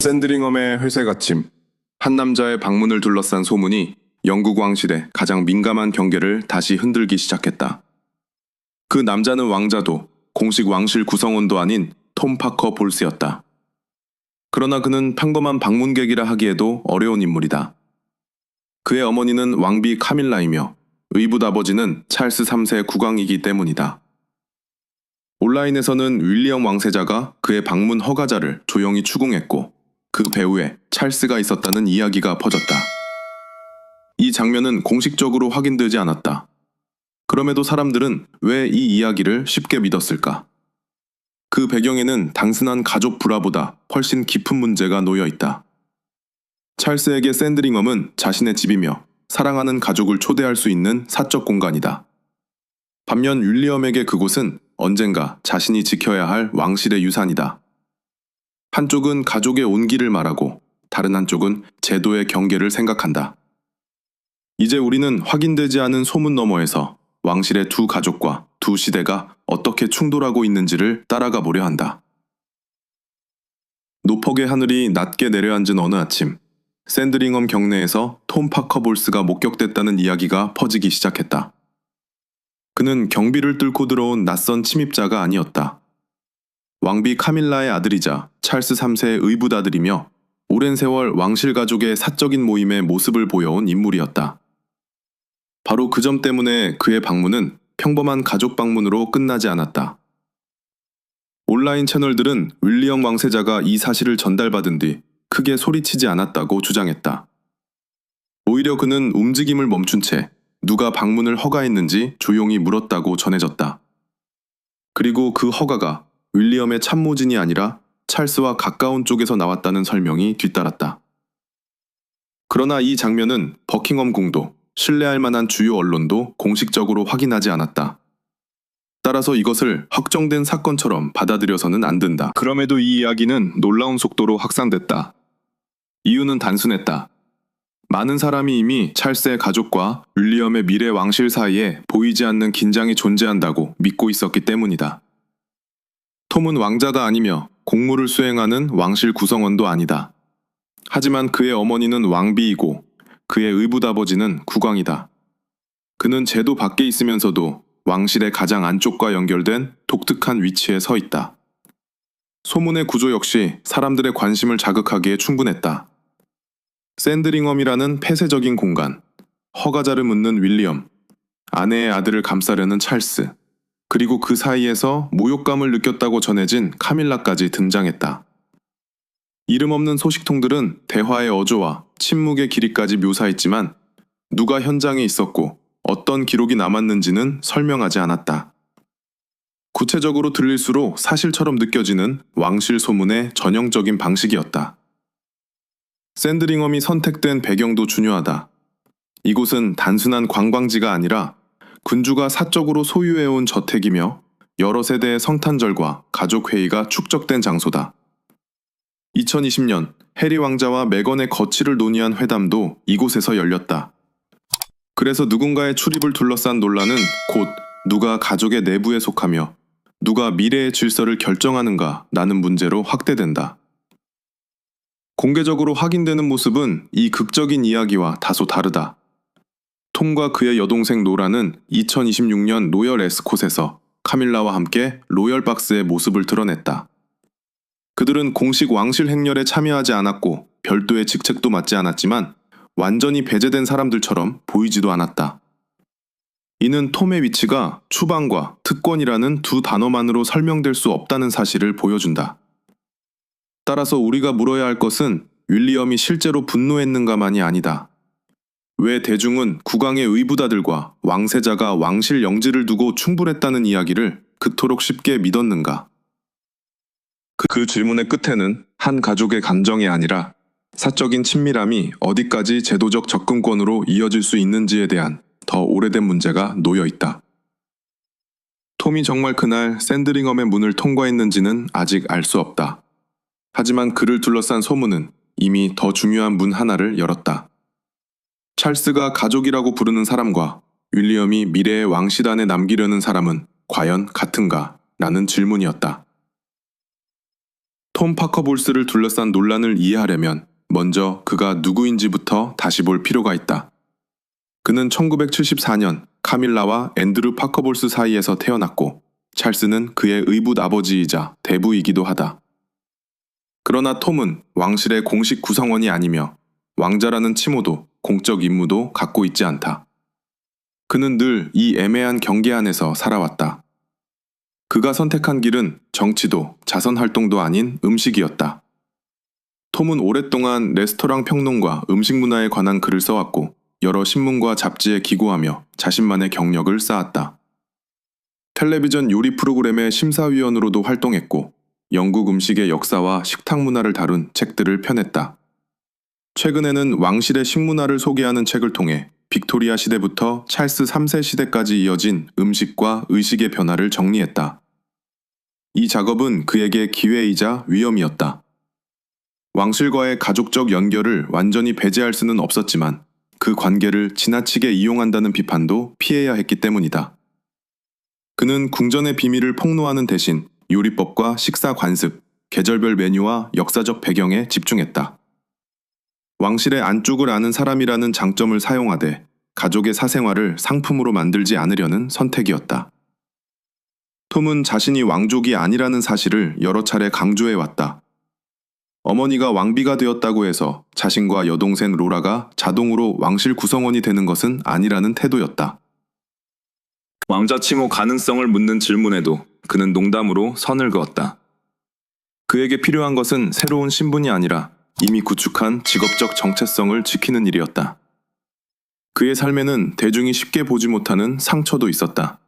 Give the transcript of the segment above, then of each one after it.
샌드링엄의 회색 아침, 한 남자의 방문을 둘러싼 소문이 영국 왕실의 가장 민감한 경계를 다시 흔들기 시작했다. 그 남자는 왕자도 공식 왕실 구성원도 아닌 톰 파커 볼스였다. 그러나 그는 평범한 방문객이라 하기에도 어려운 인물이다. 그의 어머니는 왕비 카밀라이며 의붓 아버지는 찰스 3세 국왕이기 때문이다. 온라인에서는 윌리엄 왕세자가 그의 방문 허가자를 조용히 추궁했고 그 배후에 찰스가 있었다는 이야기가 퍼졌다. 이 장면은 공식적으로 확인되지 않았다. 그럼에도 사람들은 왜 이 이야기를 쉽게 믿었을까? 그 배경에는 단순한 가족 불화보다 훨씬 깊은 문제가 놓여 있다. 찰스에게 샌드링엄은 자신의 집이며 사랑하는 가족을 초대할 수 있는 사적 공간이다. 반면 윌리엄에게 그곳은 언젠가 자신이 지켜야 할 왕실의 유산이다. 한쪽은 가족의 온기를 말하고 다른 한쪽은 제도의 경계를 생각한다. 이제 우리는 확인되지 않은 소문 너머에서 왕실의 두 가족과 두 시대가 어떻게 충돌하고 있는지를 따라가 보려 한다. 노폭의 하늘이 낮게 내려앉은 어느 아침, 샌드링엄 경내에서 톰 파커 볼스가 목격됐다는 이야기가 퍼지기 시작했다. 그는 경비를 뚫고 들어온 낯선 침입자가 아니었다. 왕비 카밀라의 아들이자 찰스 3세의 의붓 아들이며 오랜 세월 왕실 가족의 사적인 모임의 모습을 보여온 인물이었다. 바로 그 점 때문에 그의 방문은 평범한 가족 방문으로 끝나지 않았다. 온라인 채널들은 윌리엄 왕세자가 이 사실을 전달받은 뒤 크게 소리치지 않았다고 주장했다. 오히려 그는 움직임을 멈춘 채 누가 방문을 허가했는지 조용히 물었다고 전해졌다. 그리고 그 허가가 윌리엄의 참모진이 아니라 찰스와 가까운 쪽에서 나왔다는 설명이 뒤따랐다. 그러나 이 장면은 버킹엄 궁도, 신뢰할 만한 주요 언론도 공식적으로 확인하지 않았다. 따라서 이것을 확정된 사건처럼 받아들여서는 안 된다. 그럼에도 이 이야기는 놀라운 속도로 확산됐다. 이유는 단순했다. 많은 사람이 이미 찰스의 가족과 윌리엄의 미래 왕실 사이에 보이지 않는 긴장이 존재한다고 믿고 있었기 때문이다. 톰은 왕자가 아니며 공무를 수행하는 왕실 구성원도 아니다. 하지만 그의 어머니는 왕비이고 그의 의붓 아버지는 국왕이다. 그는 제도 밖에 있으면서도 왕실의 가장 안쪽과 연결된 독특한 위치에 서 있다. 소문의 구조 역시 사람들의 관심을 자극하기에 충분했다. 샌드링엄이라는 폐쇄적인 공간, 허가자를 묻는 윌리엄, 아내의 아들을 감싸려는 찰스, 그리고 그 사이에서 모욕감을 느꼈다고 전해진 카밀라까지 등장했다. 이름 없는 소식통들은 대화의 어조와 침묵의 길이까지 묘사했지만 누가 현장에 있었고 어떤 기록이 남았는지는 설명하지 않았다. 구체적으로 들릴수록 사실처럼 느껴지는 왕실 소문의 전형적인 방식이었다. 샌드링엄이 선택된 배경도 중요하다. 이곳은 단순한 관광지가 아니라 군주가 사적으로 소유해온 저택이며 여러 세대의 성탄절과 가족회의가 축적된 장소다. 2020년 해리 왕자와 메건의 거취를 논의한 회담도 이곳에서 열렸다. 그래서 누군가의 출입을 둘러싼 논란은 곧 누가 가족의 내부에 속하며 누가 미래의 질서를 결정하는가라는 문제로 확대된다. 공개적으로 확인되는 모습은 이 극적인 이야기와 다소 다르다. 톰과 그의 여동생 노라는 2026년 로열 에스콧에서 카밀라와 함께 로열 박스의 모습을 드러냈다. 그들은 공식 왕실 행렬에 참여하지 않았고 별도의 직책도 맡지 않았지만 완전히 배제된 사람들처럼 보이지도 않았다. 이는 톰의 위치가 추방과 특권이라는 두 단어만으로 설명될 수 없다는 사실을 보여준다. 따라서 우리가 물어야 할 것은 윌리엄이 실제로 분노했는가만이 아니다. 왜 대중은 국왕의 의붓아들과 왕세자가 왕실 영지를 두고 충돌했다는 이야기를 그토록 쉽게 믿었는가? 그 질문의 끝에는 한 가족의 감정이 아니라 사적인 친밀함이 어디까지 제도적 접근권으로 이어질 수 있는지에 대한 더 오래된 문제가 놓여 있다. 톰이 정말 그날 샌드링엄의 문을 통과했는지는 아직 알 수 없다. 하지만 그를 둘러싼 소문은 이미 더 중요한 문 하나를 열었다. 찰스가 가족이라고 부르는 사람과 윌리엄이 미래의 왕실안에 남기려는 사람은 과연 같은가? 라는 질문이었다. 톰 파커볼스를 둘러싼 논란을 이해하려면 먼저 그가 누구인지부터 다시 볼 필요가 있다. 그는 1974년 카밀라와 앤드루 파커볼스 사이에서 태어났고 찰스는 그의 의붓 아버지이자 대부이기도 하다. 그러나 톰은 왕실의 공식 구성원이 아니며 왕자라는 칭호도 공적 임무도 갖고 있지 않다. 그는 늘 이 애매한 경계 안에서 살아왔다. 그가 선택한 길은 정치도 자선 활동도 아닌 음식이었다. 톰은 오랫동안 레스토랑 평론과 음식 문화에 관한 글을 써왔고 여러 신문과 잡지에 기고하며 자신만의 경력을 쌓았다. 텔레비전 요리 프로그램의 심사위원으로도 활동했고 영국 음식의 역사와 식탁 문화를 다룬 책들을 펴냈다. 최근에는 왕실의 식문화를 소개하는 책을 통해 빅토리아 시대부터 찰스 3세 시대까지 이어진 음식과 의식의 변화를 정리했다. 이 작업은 그에게 기회이자 위험이었다. 왕실과의 가족적 연결을 완전히 배제할 수는 없었지만 그 관계를 지나치게 이용한다는 비판도 피해야 했기 때문이다. 그는 궁전의 비밀을 폭로하는 대신 요리법과 식사 관습, 계절별 메뉴와 역사적 배경에 집중했다. 왕실의 안쪽을 아는 사람이라는 장점을 사용하되 가족의 사생활을 상품으로 만들지 않으려는 선택이었다. 톰은 자신이 왕족이 아니라는 사실을 여러 차례 강조해왔다. 어머니가 왕비가 되었다고 해서 자신과 여동생 로라가 자동으로 왕실 구성원이 되는 것은 아니라는 태도였다. 왕자 칭호 가능성을 묻는 질문에도 그는 농담으로 선을 그었다. 그에게 필요한 것은 새로운 신분이 아니라 이미 구축한 직업적 정체성을 지키는 일이었다. 그의 삶에는 대중이 쉽게 보지 못하는 상처도 있었다.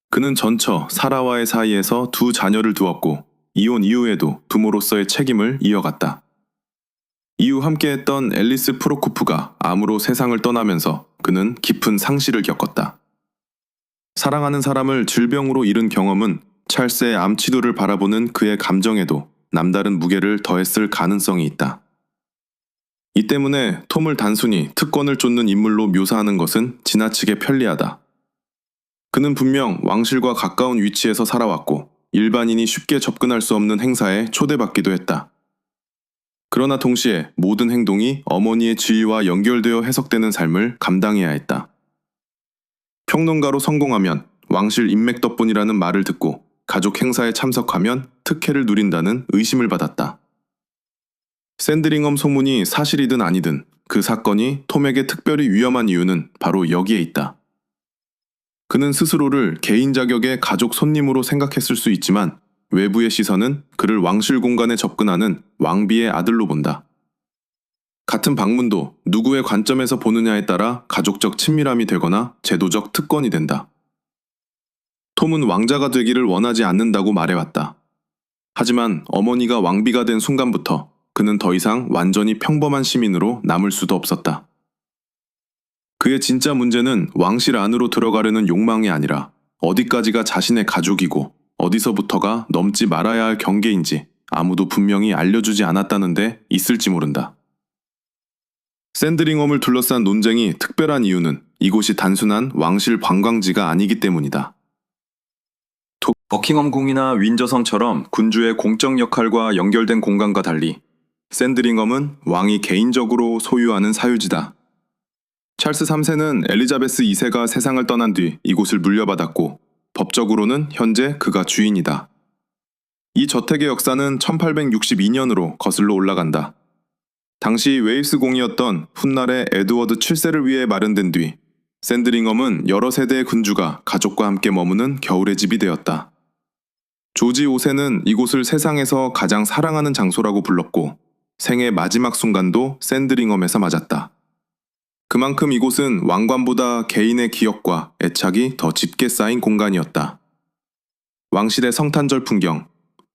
그는 전처 사라와의 사이에서 두 자녀를 두었고 이혼 이후에도 부모로서의 책임을 이어갔다. 이후 함께했던 앨리스 프로코프가 암으로 세상을 떠나면서 그는 깊은 상실을 겪었다. 사랑하는 사람을 질병으로 잃은 경험은 찰스의 암 치료를 바라보는 그의 감정에도 남다른 무게를 더했을 가능성이 있다. 이 때문에 톰을 단순히 특권을 쫓는 인물로 묘사하는 것은 지나치게 편리하다. 그는 분명 왕실과 가까운 위치에서 살아왔고 일반인이 쉽게 접근할 수 없는 행사에 초대받기도 했다. 그러나 동시에 모든 행동이 어머니의 지위와 연결되어 해석되는 삶을 감당해야 했다. 평론가로 성공하면 왕실 인맥 덕분이라는 말을 듣고 가족 행사에 참석하면 특혜를 누린다는 의심을 받았다. 샌드링엄 소문이 사실이든 아니든 그 사건이 톰에게 특별히 위험한 이유는 바로 여기에 있다. 그는 스스로를 개인 자격의 가족 손님으로 생각했을 수 있지만 외부의 시선은 그를 왕실 공간에 접근하는 왕비의 아들로 본다. 같은 방문도 누구의 관점에서 보느냐에 따라 가족적 친밀함이 되거나 제도적 특권이 된다. 톰은 왕자가 되기를 원하지 않는다고 말해왔다. 하지만 어머니가 왕비가 된 순간부터 그는 더 이상 완전히 평범한 시민으로 남을 수도 없었다. 그의 진짜 문제는 왕실 안으로 들어가려는 욕망이 아니라 어디까지가 자신의 가족이고 어디서부터가 넘지 말아야 할 경계인지 아무도 분명히 알려주지 않았다는데 있을지 모른다. 샌드링엄을 둘러싼 논쟁이 특별한 이유는 이곳이 단순한 왕실 관광지가 아니기 때문이다. 버킹엄궁이나 윈저성처럼 군주의 공적 역할과 연결된 공간과 달리 샌드링엄은 왕이 개인적으로 소유하는 사유지다. 찰스 3세는 엘리자베스 2세가 세상을 떠난 뒤 이곳을 물려받았고 법적으로는 현재 그가 주인이다. 이 저택의 역사는 1862년으로 거슬러 올라간다. 당시 웨일스 공이었던 훗날의 에드워드 7세를 위해 마련된 뒤 샌드링엄은 여러 세대의 군주가 가족과 함께 머무는 겨울의 집이 되었다. 조지 5세는 이곳을 세상에서 가장 사랑하는 장소라고 불렀고 생의 마지막 순간도 샌드링엄에서 맞았다. 그만큼 이곳은 왕관보다 개인의 기억과 애착이 더 짙게 쌓인 공간이었다. 왕실의 성탄절 풍경,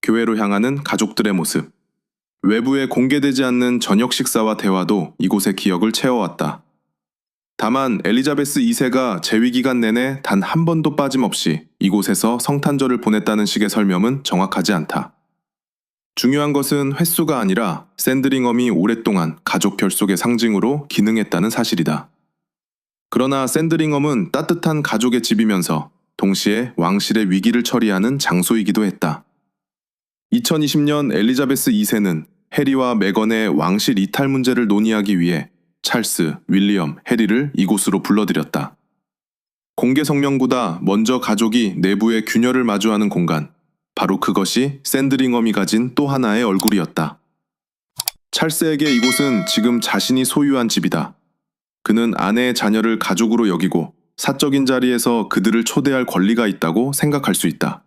교회로 향하는 가족들의 모습, 외부에 공개되지 않는 저녁 식사와 대화도 이곳의 기억을 채워왔다. 다만 엘리자베스 2세가 재위 기간 내내 단 한 번도 빠짐없이 이곳에서 성탄절을 보냈다는 식의 설명은 정확하지 않다. 중요한 것은 횟수가 아니라 샌드링엄이 오랫동안 가족 결속의 상징으로 기능했다는 사실이다. 그러나 샌드링엄은 따뜻한 가족의 집이면서 동시에 왕실의 위기를 처리하는 장소이기도 했다. 2020년 엘리자베스 2세는 해리와 메건의 왕실 이탈 문제를 논의하기 위해 찰스, 윌리엄, 해리를 이곳으로 불러들였다. 공개 성명보다 먼저 가족이 내부의 균열을 마주하는 공간, 바로 그것이 샌드링엄이 가진 또 하나의 얼굴이었다. 찰스에게 이곳은 지금 자신이 소유한 집이다. 그는 아내의 자녀를 가족으로 여기고 사적인 자리에서 그들을 초대할 권리가 있다고 생각할 수 있다.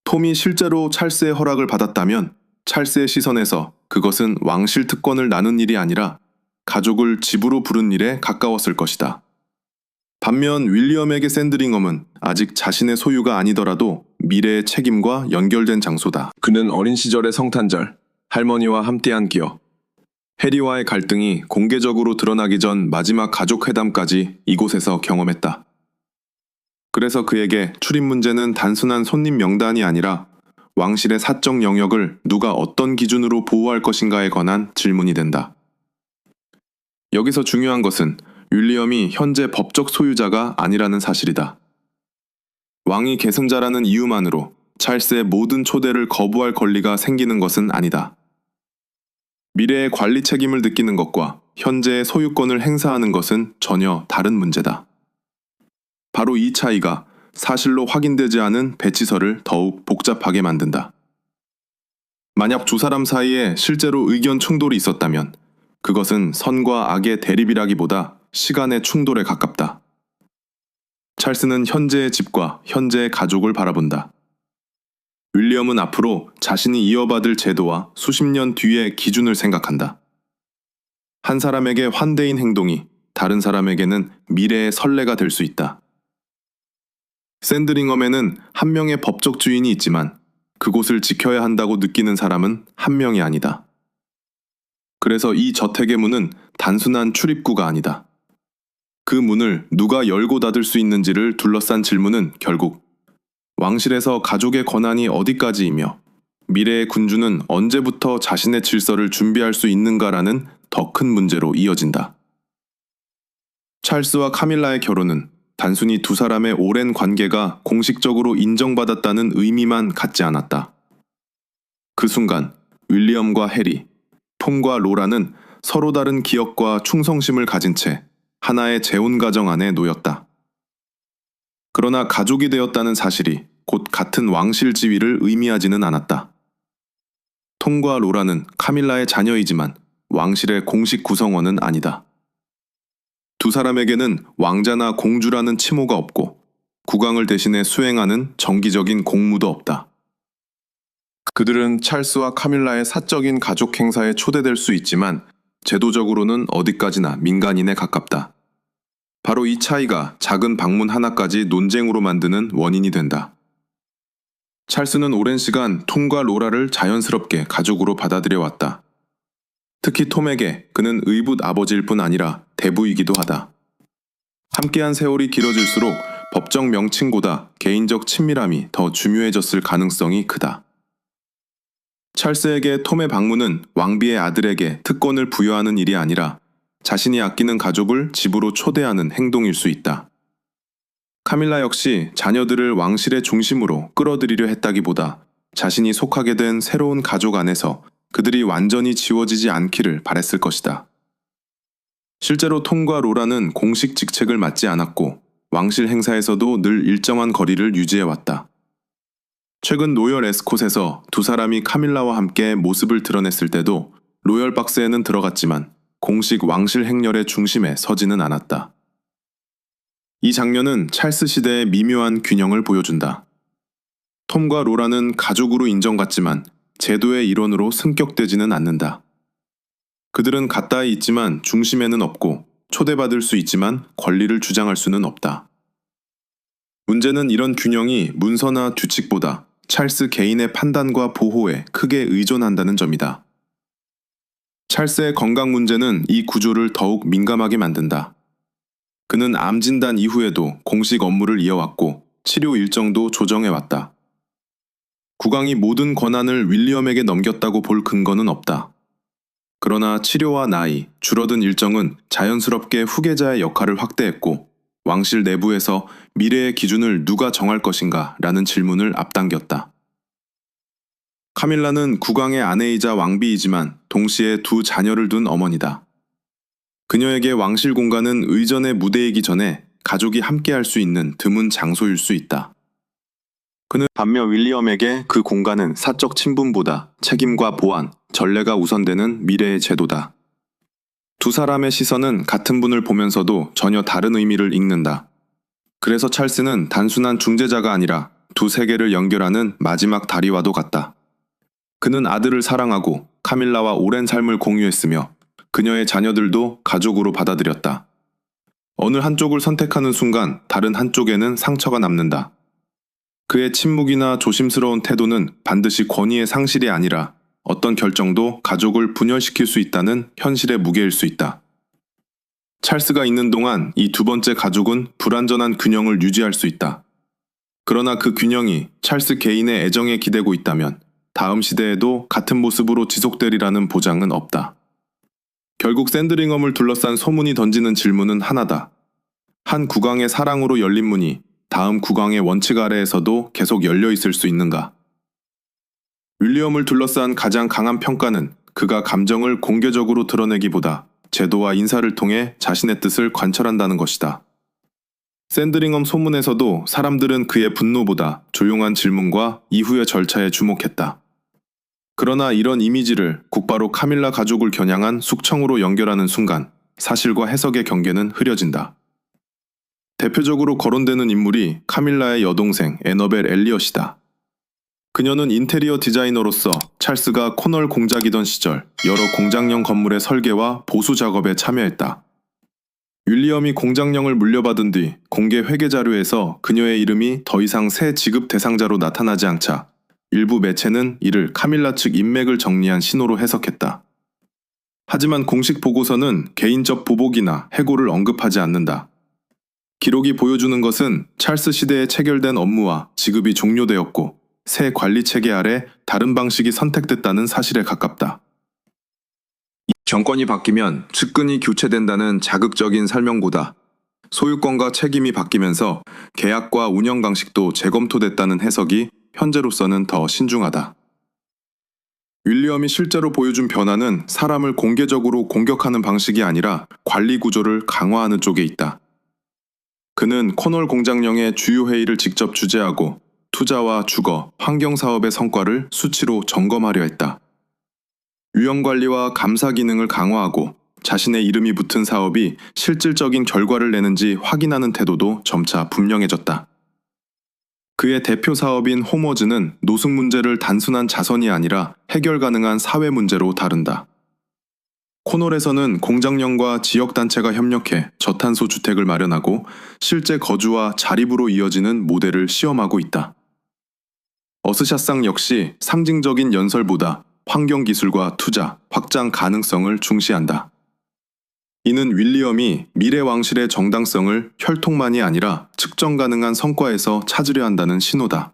톰이 실제로 찰스의 허락을 받았다면 찰스의 시선에서 그것은 왕실 특권을 나눈 일이 아니라 가족을 집으로 부른 일에 가까웠을 것이다. 반면 윌리엄에게 샌드링엄은 아직 자신의 소유가 아니더라도 미래의 책임과 연결된 장소다. 그는 어린 시절의 성탄절, 할머니와 함께한 기억, 해리와의 갈등이 공개적으로 드러나기 전 마지막 가족 회담까지 이곳에서 경험했다. 그래서 그에게 출입 문제는 단순한 손님 명단이 아니라 왕실의 사적 영역을 누가 어떤 기준으로 보호할 것인가에 관한 질문이 된다. 여기서 중요한 것은 윌리엄이 현재 법적 소유자가 아니라는 사실이다. 왕이 계승자라는 이유만으로 찰스의 모든 초대를 거부할 권리가 생기는 것은 아니다. 미래의 관리 책임을 느끼는 것과 현재의 소유권을 행사하는 것은 전혀 다른 문제다. 바로 이 차이가 사실로 확인되지 않은 배치설을 더욱 복잡하게 만든다. 만약 두 사람 사이에 실제로 의견 충돌이 있었다면 그것은 선과 악의 대립이라기보다 시간의 충돌에 가깝다. 찰스는 현재의 집과 현재의 가족을 바라본다. 윌리엄은 앞으로 자신이 이어받을 제도와 수십 년 뒤의 기준을 생각한다. 한 사람에게 환대인 행동이 다른 사람에게는 미래의 선례가 될 수 있다. 샌드링엄에는 한 명의 법적 주인이 있지만 그곳을 지켜야 한다고 느끼는 사람은 한 명이 아니다. 그래서 이 저택의 문은 단순한 출입구가 아니다. 그 문을 누가 열고 닫을 수 있는지를 둘러싼 질문은 결국 왕실에서 가족의 권한이 어디까지이며 미래의 군주는 언제부터 자신의 질서를 준비할 수 있는가라는 더 큰 문제로 이어진다. 찰스와 카밀라의 결혼은 단순히 두 사람의 오랜 관계가 공식적으로 인정받았다는 의미만 갖지 않았다. 그 순간 윌리엄과 해리, 톰과 로라는 서로 다른 기억과 충성심을 가진 채 하나의 재혼 가정 안에 놓였다. 그러나 가족이 되었다는 사실이 곧 같은 왕실 지위를 의미하지는 않았다. 톰과 로라는 카밀라의 자녀이지만 왕실의 공식 구성원은 아니다. 두 사람에게는 왕자나 공주라는 칭호가 없고 국왕을 대신해 수행하는 정기적인 공무도 없다. 그들은 찰스와 카밀라의 사적인 가족 행사에 초대될 수 있지만 제도적으로는 어디까지나 민간인에 가깝다. 바로 이 차이가 작은 방문 하나까지 논쟁으로 만드는 원인이 된다. 찰스는 오랜 시간 톰과 로라를 자연스럽게 가족으로 받아들여 왔다. 특히 톰에게 그는 의붓 아버지일 뿐 아니라 대부이기도 하다. 함께한 세월이 길어질수록 법적 명칭보다 개인적 친밀함이 더 중요해졌을 가능성이 크다. 찰스에게 톰의 방문은 왕비의 아들에게 특권을 부여하는 일이 아니라 자신이 아끼는 가족을 집으로 초대하는 행동일 수 있다. 카밀라 역시 자녀들을 왕실의 중심으로 끌어들이려 했다기보다 자신이 속하게 된 새로운 가족 안에서 그들이 완전히 지워지지 않기를 바랬을 것이다. 실제로 톰과 로라는 공식 직책을 맡지 않았고 왕실 행사에서도 늘 일정한 거리를 유지해왔다. 최근 로열 에스콧에서 두 사람이 카밀라와 함께 모습을 드러냈을 때도 로열 박스에는 들어갔지만 공식 왕실 행렬의 중심에 서지는 않았다. 이 장면은 찰스 시대의 미묘한 균형을 보여준다. 톰과 로라는 가족으로 인정받지만 제도의 일원으로 승격되지는 않는다. 그들은 가까이 있지만 중심에는 없고 초대받을 수 있지만 권리를 주장할 수는 없다. 문제는 이런 균형이 문서나 규칙보다 찰스 개인의 판단과 보호에 크게 의존한다는 점이다. 찰스의 건강 문제는 이 구조를 더욱 민감하게 만든다. 그는 암 진단 이후에도 공식 업무를 이어왔고 치료 일정도 조정해왔다. 국왕이 모든 권한을 윌리엄에게 넘겼다고 볼 근거는 없다. 그러나 치료와 나이, 줄어든 일정은 자연스럽게 후계자의 역할을 확대했고 왕실 내부에서 미래의 기준을 누가 정할 것인가 라는 질문을 앞당겼다. 카밀라는 국왕의 아내이자 왕비이지만 동시에 두 자녀를 둔 어머니다. 그녀에게 왕실 공간은 의전의 무대이기 전에 가족이 함께할 수 있는 드문 장소일 수 있다. 반면 윌리엄에게 그 공간은 사적 친분보다 책임과 보안, 전례가 우선되는 미래의 제도다. 두 사람의 시선은 같은 분을 보면서도 전혀 다른 의미를 읽는다. 그래서 찰스는 단순한 중재자가 아니라 두 세계를 연결하는 마지막 다리와도 같다. 그는 아들을 사랑하고 카밀라와 오랜 삶을 공유했으며 그녀의 자녀들도 가족으로 받아들였다. 어느 한쪽을 선택하는 순간 다른 한쪽에는 상처가 남는다. 그의 침묵이나 조심스러운 태도는 반드시 권위의 상실이 아니라 어떤 결정도 가족을 분열시킬 수 있다는 현실의 무게일 수 있다. 찰스가 있는 동안 이 두 번째 가족은 불완전한 균형을 유지할 수 있다. 그러나 그 균형이 찰스 개인의 애정에 기대고 있다면 다음 시대에도 같은 모습으로 지속되리라는 보장은 없다. 결국 샌드링엄을 둘러싼 소문이 던지는 질문은 하나다. 한 국왕의 사랑으로 열린 문이 다음 국왕의 원칙 아래에서도 계속 열려 있을 수 있는가? 윌리엄을 둘러싼 가장 강한 평가는 그가 감정을 공개적으로 드러내기보다 제도와 인사를 통해 자신의 뜻을 관철한다는 것이다. 샌드링엄 소문에서도 사람들은 그의 분노보다 조용한 질문과 이후의 절차에 주목했다. 그러나 이런 이미지를 곧바로 카밀라 가족을 겨냥한 숙청으로 연결하는 순간 사실과 해석의 경계는 흐려진다. 대표적으로 거론되는 인물이 카밀라의 여동생 애너벨 엘리엇이다. 그녀는 인테리어 디자이너로서 찰스가 코널 공작이던 시절 여러 공장형 건물의 설계와 보수 작업에 참여했다. 윌리엄이 공장령을 물려받은 뒤 공개 회계 자료에서 그녀의 이름이 더 이상 새 지급 대상자로 나타나지 않자 일부 매체는 이를 카밀라 측 인맥을 정리한 신호로 해석했다. 하지만 공식 보고서는 개인적 보복이나 해고를 언급하지 않는다. 기록이 보여주는 것은 찰스 시대에 체결된 업무와 지급이 종료되었고 새 관리 체계 아래 다른 방식이 선택됐다는 사실에 가깝다. 정권이 바뀌면 측근이 교체된다는 자극적인 설명보다 소유권과 책임이 바뀌면서 계약과 운영 방식도 재검토됐다는 해석이 현재로서는 더 신중하다. 윌리엄이 실제로 보여준 변화는 사람을 공개적으로 공격하는 방식이 아니라 관리 구조를 강화하는 쪽에 있다. 그는 코널 공장령의 주요 회의를 직접 주재하고 투자와 주거, 환경 사업의 성과를 수치로 점검하려 했다. 위험 관리와 감사 기능을 강화하고 자신의 이름이 붙은 사업이 실질적인 결과를 내는지 확인하는 태도도 점차 분명해졌다. 그의 대표 사업인 홈워즈는 노숙 문제를 단순한 자선이 아니라 해결 가능한 사회 문제로 다룬다. 코널에서는 공장령과 지역단체가 협력해 저탄소 주택을 마련하고 실제 거주와 자립으로 이어지는 모델을 시험하고 있다. 어스샷상 역시 상징적인 연설보다 환경기술과 투자, 확장 가능성을 중시한다. 이는 윌리엄이 미래 왕실의 정당성을 혈통만이 아니라 측정 가능한 성과에서 찾으려 한다는 신호다.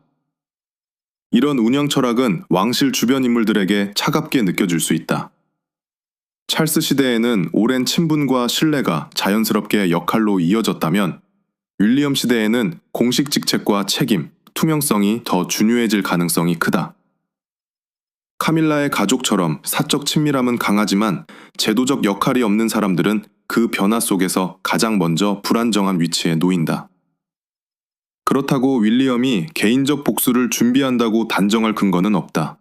이런 운영 철학은 왕실 주변 인물들에게 차갑게 느껴질 수 있다. 찰스 시대에는 오랜 친분과 신뢰가 자연스럽게 역할로 이어졌다면 윌리엄 시대에는 공식 직책과 책임, 투명성이 더 중요해질 가능성이 크다. 카밀라의 가족처럼 사적 친밀함은 강하지만 제도적 역할이 없는 사람들은 그 변화 속에서 가장 먼저 불안정한 위치에 놓인다. 그렇다고 윌리엄이 개인적 복수를 준비한다고 단정할 근거는 없다.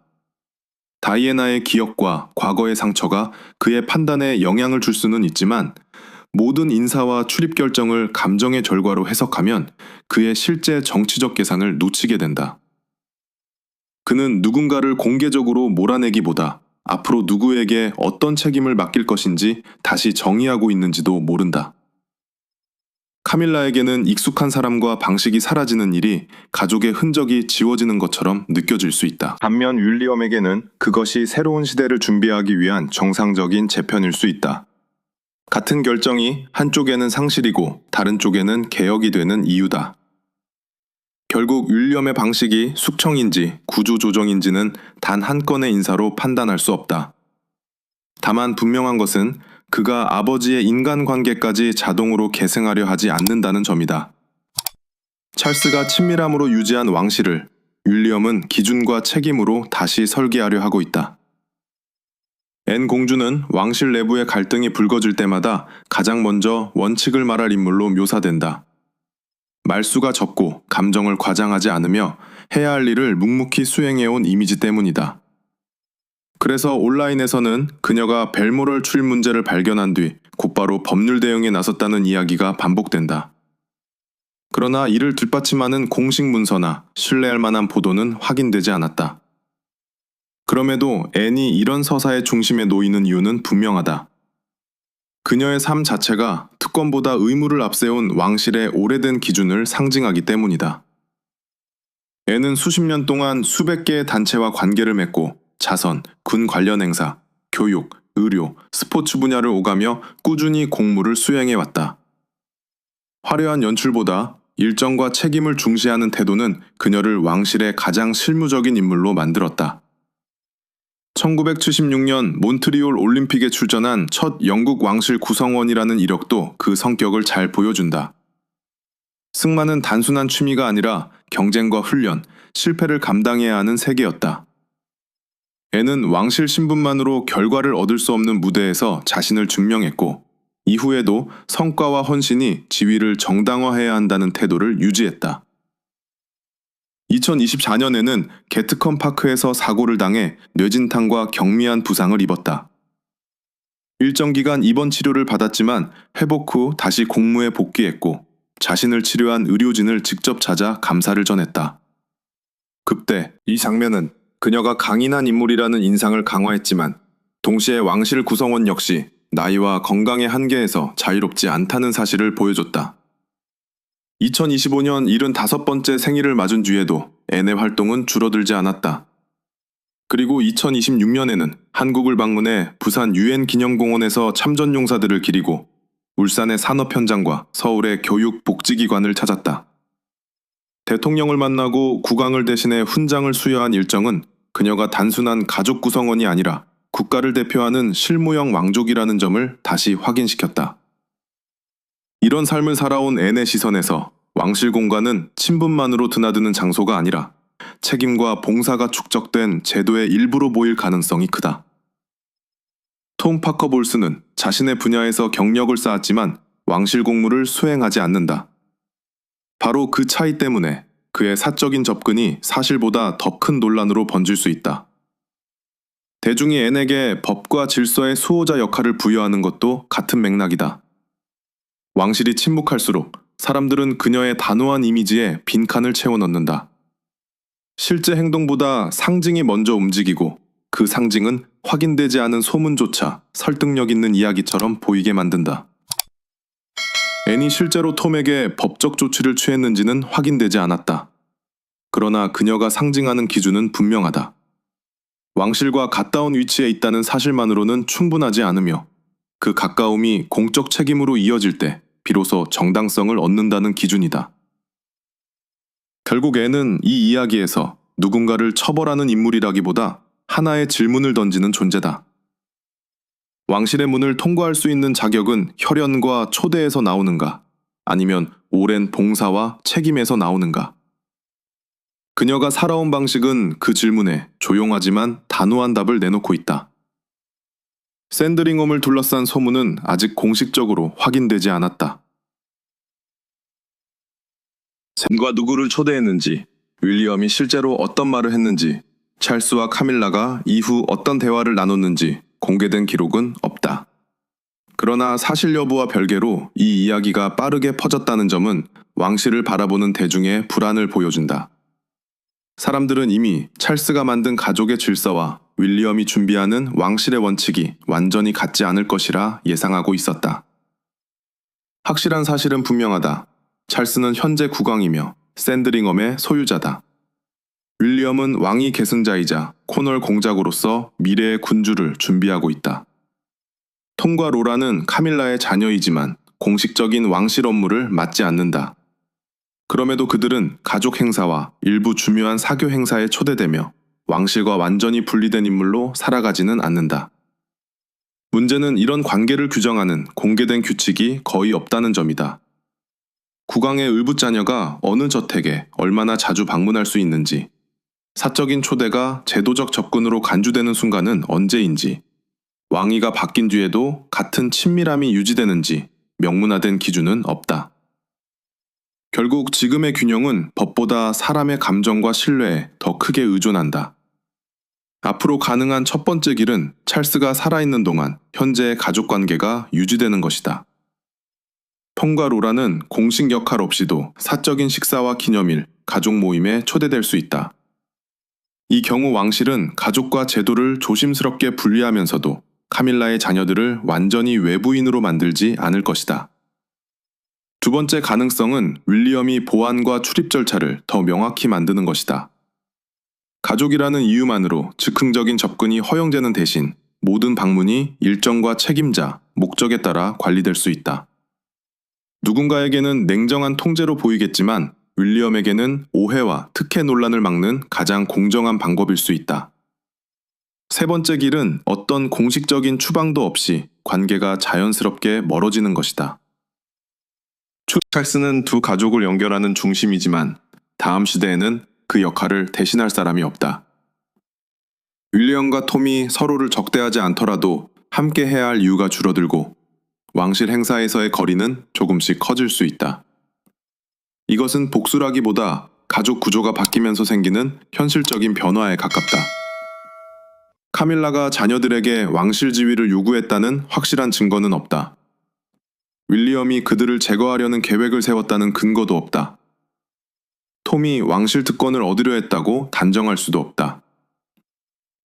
다이애나의 기억과 과거의 상처가 그의 판단에 영향을 줄 수는 있지만 모든 인사와 출입 결정을 감정의 결과로 해석하면 그의 실제 정치적 계산을 놓치게 된다. 그는 누군가를 공개적으로 몰아내기보다 앞으로 누구에게 어떤 책임을 맡길 것인지 다시 정의하고 있는지도 모른다. 카밀라에게는 익숙한 사람과 방식이 사라지는 일이 가족의 흔적이 지워지는 것처럼 느껴질 수 있다. 반면 윌리엄에게는 그것이 새로운 시대를 준비하기 위한 정상적인 재편일 수 있다. 같은 결정이 한쪽에는 상실이고 다른 쪽에는 개혁이 되는 이유다. 결국 윌리엄의 방식이 숙청인지 구조조정인지는 단 한 건의 인사로 판단할 수 없다. 다만 분명한 것은 그가 아버지의 인간관계까지 자동으로 계승하려 하지 않는다는 점이다. 찰스가 친밀함으로 유지한 왕실을 윌리엄은 기준과 책임으로 다시 설계하려 하고 있다. 앤 공주는 왕실 내부의 갈등이 불거질 때마다 가장 먼저 원칙을 말할 인물로 묘사된다. 말수가 적고 감정을 과장하지 않으며 해야 할 일을 묵묵히 수행해온 이미지 때문이다. 그래서 온라인에서는 그녀가 벨모럴 출입 문제를 발견한 뒤 곧바로 법률 대응에 나섰다는 이야기가 반복된다. 그러나 이를 뒷받침하는 공식 문서나 신뢰할 만한 보도는 확인되지 않았다. 그럼에도 앤이 이런 서사의 중심에 놓이는 이유는 분명하다. 그녀의 삶 자체가 특권보다 의무를 앞세운 왕실의 오래된 기준을 상징하기 때문이다. 앤은 수십 년 동안 수백 개의 단체와 관계를 맺고 자선, 군 관련 행사, 교육, 의료, 스포츠 분야를 오가며 꾸준히 공무를 수행해왔다. 화려한 연출보다 일정과 책임을 중시하는 태도는 그녀를 왕실의 가장 실무적인 인물로 만들었다. 1976년 몬트리올 올림픽에 출전한 첫 영국 왕실 구성원이라는 이력도 그 성격을 잘 보여준다. 승마는 단순한 취미가 아니라 경쟁과 훈련, 실패를 감당해야 하는 세계였다. 앤은 왕실 신분만으로 결과를 얻을 수 없는 무대에서 자신을 증명했고, 이후에도 성과와 헌신이 지위를 정당화해야 한다는 태도를 유지했다. 2024년에는 게트컴 파크에서 사고를 당해 뇌진탕과 경미한 부상을 입었다. 일정 기간 입원 치료를 받았지만 회복 후 다시 공무에 복귀했고 자신을 치료한 의료진을 직접 찾아 감사를 전했다. 그때 이 장면은 그녀가 강인한 인물이라는 인상을 강화했지만 동시에 왕실 구성원 역시 나이와 건강의 한계에서 자유롭지 않다는 사실을 보여줬다. 2025년 75번째 생일을 맞은 뒤에도 앤의 활동은 줄어들지 않았다. 그리고 2026년에는 한국을 방문해 부산 UN 기념공원에서 참전 용사들을 기리고 울산의 산업 현장과 서울의 교육 복지기관을 찾았다. 대통령을 만나고 국왕을 대신해 훈장을 수여한 일정은 그녀가 단순한 가족 구성원이 아니라 국가를 대표하는 실무형 왕족이라는 점을 다시 확인시켰다. 이런 삶을 살아온 앤의 시선에서 왕실 공간은 친분만으로 드나드는 장소가 아니라 책임과 봉사가 축적된 제도의 일부로 보일 가능성이 크다. 톰 파커 볼스는 자신의 분야에서 경력을 쌓았지만 왕실 공무를 수행하지 않는다. 바로 그 차이 때문에 그의 사적인 접근이 사실보다 더 큰 논란으로 번질 수 있다. 대중이 앤에게 법과 질서의 수호자 역할을 부여하는 것도 같은 맥락이다. 왕실이 침묵할수록 사람들은 그녀의 단호한 이미지에 빈칸을 채워 넣는다. 실제 행동보다 상징이 먼저 움직이고 그 상징은 확인되지 않은 소문조차 설득력 있는 이야기처럼 보이게 만든다. 앤이 실제로 톰에게 법적 조치를 취했는지는 확인되지 않았다. 그러나 그녀가 상징하는 기준은 분명하다. 왕실과 가까운 위치에 있다는 사실만으로는 충분하지 않으며 그 가까움이 공적 책임으로 이어질 때 비로소 정당성을 얻는다는 기준이다. 결국 앤은 이 이야기에서 누군가를 처벌하는 인물이라기보다 하나의 질문을 던지는 존재다. 왕실의 문을 통과할 수 있는 자격은 혈연과 초대에서 나오는가, 아니면 오랜 봉사와 책임에서 나오는가? 그녀가 살아온 방식은 그 질문에 조용하지만 단호한 답을 내놓고 있다. 샌드링홈을 둘러싼 소문은 아직 공식적으로 확인되지 않았다. 샘과 누구를 초대했는지, 윌리엄이 실제로 어떤 말을 했는지, 찰스와 카밀라가 이후 어떤 대화를 나눴는지 공개된 기록은 없다. 그러나 사실 여부와 별개로 이 이야기가 빠르게 퍼졌다는 점은 왕실을 바라보는 대중의 불안을 보여준다. 사람들은 이미 찰스가 만든 가족의 질서와 윌리엄이 준비하는 왕실의 원칙이 완전히 같지 않을 것이라 예상하고 있었다. 확실한 사실은 분명하다. 찰스는 현재 국왕이며 샌드링엄의 소유자다. 윌리엄은 왕위 계승자이자 코널 공작으로서 미래의 군주를 준비하고 있다. 톰과 로라는 카밀라의 자녀이지만 공식적인 왕실 업무를 맡지 않는다. 그럼에도 그들은 가족 행사와 일부 중요한 사교 행사에 초대되며 왕실과 완전히 분리된 인물로 살아가지는 않는다. 문제는 이런 관계를 규정하는 공개된 규칙이 거의 없다는 점이다. 국왕의 을부 자녀가 어느 저택에 얼마나 자주 방문할 수 있는지, 사적인 초대가 제도적 접근으로 간주되는 순간은 언제인지, 왕위가 바뀐 뒤에도 같은 친밀함이 유지되는지 명문화된 기준은 없다. 결국 지금의 균형은 법보다 사람의 감정과 신뢰에 더 크게 의존한다. 앞으로 가능한 첫 번째 길은 찰스가 살아있는 동안 현재의 가족 관계가 유지되는 것이다. 톰과 로라는 공식 역할 없이도 사적인 식사와 기념일, 가족 모임에 초대될 수 있다. 이 경우 왕실은 가족과 제도를 조심스럽게 분리하면서도 카밀라의 자녀들을 완전히 외부인으로 만들지 않을 것이다. 두 번째 가능성은 윌리엄이 보안과 출입 절차를 더 명확히 만드는 것이다. 가족이라는 이유만으로 즉흥적인 접근이 허용되는 대신 모든 방문이 일정과 책임자, 목적에 따라 관리될 수 있다. 누군가에게는 냉정한 통제로 보이겠지만 윌리엄에게는 오해와 특혜 논란을 막는 가장 공정한 방법일 수 있다. 세 번째 길은 어떤 공식적인 추방도 없이 관계가 자연스럽게 멀어지는 것이다. 찰스는 두 가족을 연결하는 중심이지만 다음 시대에는 그 역할을 대신할 사람이 없다. 윌리엄과 톰이 서로를 적대하지 않더라도 함께 해야 할 이유가 줄어들고 왕실 행사에서의 거리는 조금씩 커질 수 있다. 이것은 복수라기보다 가족 구조가 바뀌면서 생기는 현실적인 변화에 가깝다. 카밀라가 자녀들에게 왕실 지위를 요구했다는 확실한 증거는 없다. 윌리엄이 그들을 제거하려는 계획을 세웠다는 근거도 없다. 톰이 왕실 특권을 얻으려 했다고 단정할 수도 없다.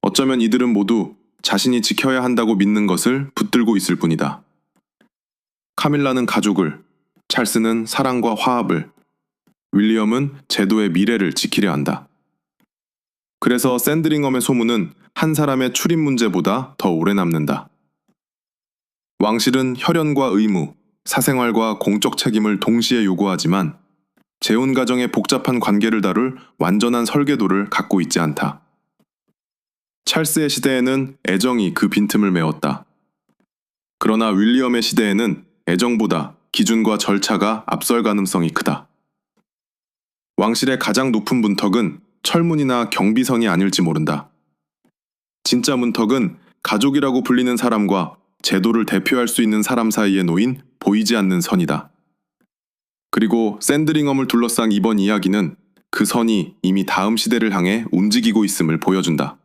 어쩌면 이들은 모두 자신이 지켜야 한다고 믿는 것을 붙들고 있을 뿐이다. 카밀라는 가족을, 찰스는 사랑과 화합을, 윌리엄은 제도의 미래를 지키려 한다. 그래서 샌드링엄의 소문은 한 사람의 출입 문제보다 더 오래 남는다. 왕실은 혈연과 의무, 사생활과 공적 책임을 동시에 요구하지만 재혼 가정의 복잡한 관계를 다룰 완전한 설계도를 갖고 있지 않다. 찰스의 시대에는 애정이 그 빈틈을 메웠다. 그러나 윌리엄의 시대에는 애정보다 기준과 절차가 앞설 가능성이 크다. 왕실의 가장 높은 문턱은 철문이나 경비선이 아닐지 모른다. 진짜 문턱은 가족이라고 불리는 사람과 제도를 대표할 수 있는 사람 사이에 놓인 보이지 않는 선이다. 그리고 샌드링엄을 둘러싼 이번 이야기는 그 선이 이미 다음 시대를 향해 움직이고 있음을 보여준다.